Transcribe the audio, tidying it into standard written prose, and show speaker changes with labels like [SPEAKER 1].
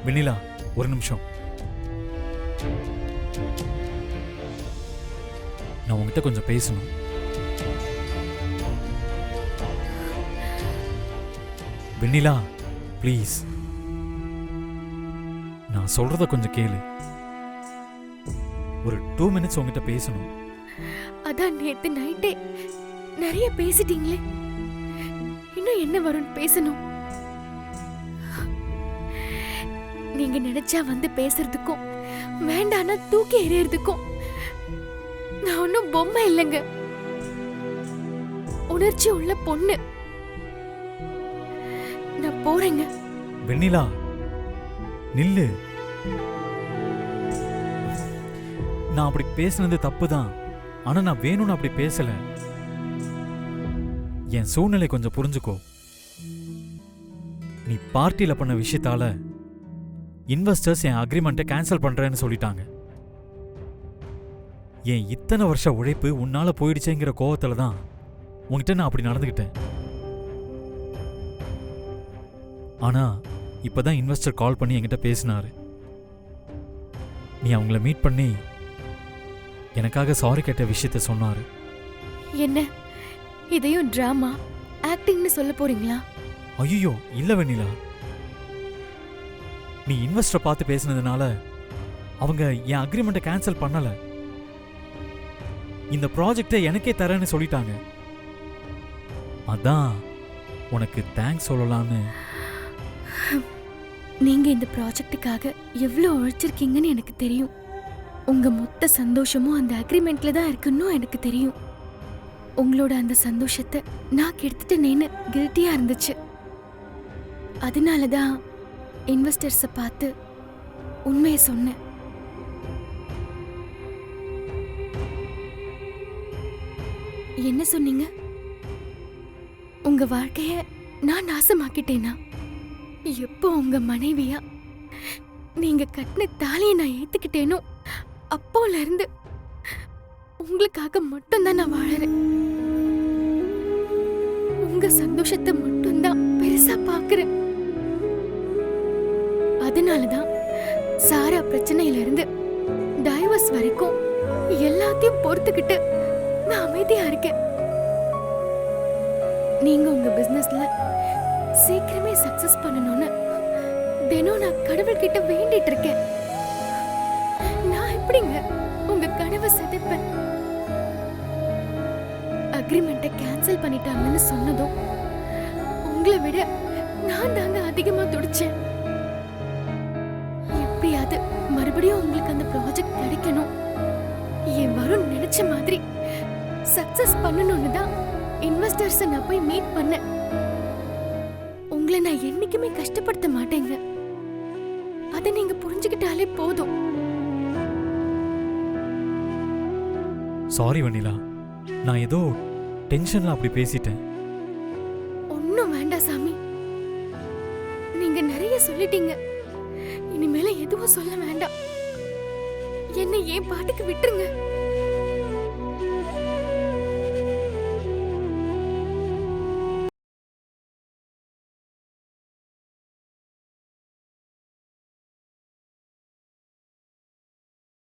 [SPEAKER 1] வெண்ணிலா, ஒரு நிமிஷம். நான் உங்ககிட்ட கொஞ்சம் பேசணும். வெண்ணிலா, ப்ளீஸ், நான் சொல்றத கொஞ்சம் கேளு. ஒரு 2 மினிட்ஸ் உங்ககிட்ட பேசணும்.
[SPEAKER 2] அதான் நேத்து நைட்டே நிறைய பேசிட்டீங்களே, இன்னும் என்ன வரும் பேசணும்? நீங்க நினைச்சா வந்து பேசுறதுக்கும் வேண்டானா தூக்கி எறியறதுக்கும் நான் ஒன்னும் பொம்மை இல்லைங்க, உணர்ச்சி உள்ள பொண்ணு. நான் போறேங்க.
[SPEAKER 1] வெண்ணிலா, நில்லு. நான் அப்படி பேசுனது தப்புதான். ஆனா நான் வேணும்னு அப்படி பேசல. என் சூழ்நிலை கொஞ்சம் புரிஞ்சுக்கோ. நீ பார்ட்டியில பண்ண விஷயத்தால இன்வெஸ்டர்ஸ் என் அக்ரிமெண்ட்டை கேன்சல் பண்றேன்னு சொல்லிட்டாங்க. என் இத்தனை வருஷ உழைப்பு உன்னால போயிடுச்சேங்கிற கோவத்துல தான் உன்கிட்ட நான் அப்படி நடந்துகிட்டேன். ஆனா இப்பதான் இன்வெஸ்டர் கால் பண்ணி என்கிட்ட பேசினாரு. நீ அவங்கள மீட் பண்ணி எனக்காக சாரி கேட்ட விஷயத்த சொன்னாரு.
[SPEAKER 2] என்ன இதையும் டிராமா ஆக்டிங்னு சொல்ல போறீங்களா?
[SPEAKER 1] ஐயோ, இல்ல வெண்ணிலா. நீ இன்வெஸ்டரை பார்த்து பேசினதுனால அவங்க என் அக்ரிமெண்ட்டை கேன்சல் பண்ணல. இந்த ப்ராஜெக்டை எனக்கே தரேன்னு சொல்லிட்டாங்க. அதான் உனக்கு தேங்க்ஸ் சொல்லலான்னு.
[SPEAKER 2] நீங்க இந்த ப்ராஜெக்ட்டுக்காக எவ்வளவு உழைச்சிருக்கீங்கன்னு எனக்கு தெரியும். உங்க மொத்த சந்தோஷமும் அந்த அக்ரிமெண்ட்ல தான் இருக்குன்னு எனக்கு தெரியும். உங்களோட அந்த சந்தோஷத்தை நான் கெடுத்துட்டேனேன்னு கில்ட்டியா இருந்துச்சு. அதனாலதான் இன்வெஸ்டர்ஸை பார்த்து உண்மையை சொன்னேன். என்ன சொன்னீங்க? உங்க வாழ்க்கைய நான் நாசமாக்கிட்டேனா? எப்போ உங்க மனைவியா நீங்க கட்டின தாலியை நான் ஏத்துக்கிட்டேனோ அப்போல இருந்து உங்களுக்காக மட்டும்தான் நான் வாழறேன். உங்க சந்தோஷத்தை மட்டும்தான் பெருசா பாக்குறேன். அதனாலதான் சாரா பிரச்சனையில இருந்து டைவர்ஸ் வரைக்கும் எல்லாத்தையும் பொறுத்துக்கிட்டு நான் அமைதியா இருக்கேன். நீங்க உங்க பிசினஸ்ல சீக்கிரமே சக்சஸ் பண்ணணும்னு தினம் நான் கடவுள்கிட்ட வேண்டிட்டு இருக்கேன். நான் எப்படிங்க உங்க கனவை சிதைப்பேன்? அக்ரிமெண்ட்டை கேன்சல் பண்ணிட்டாங்கன்னு சொன்னதும் உங்களை விட நான் தாங்க அதிகமா துடிச்சேன். எப்படியாவது மறுபடியும் உங்களுக்கு அந்த ப்ராஜெக்ட் கிடைக்கணும், என் வருண் நினைச்ச மாதிரி சக்சஸ் பண்ணணும்னு தான் இன்வெஸ்டர்ஸை நான் போய் மீட் பண்ணேன். உங்களை நான் என்னைக்குமே கஷ்டப்படுத்த மாட்டேங்க, அதை நீங்க புரிஞ்சுக்கிட்டாலே போதும்.
[SPEAKER 1] சாரி வெண்ணிலா, நான் ஏதோ டென்ஷன்ல அப்படி பேசிட்டேன்.
[SPEAKER 2] ஒன்னும் வேண்டாம் சாமி, நீங்க நிறைய சொல்லிட்டீங்க. இனிமேல எதுவும் சொல்ல வேண்டாம். என்னை ஏன் பாட்டுக்கு விட்டுருங்க.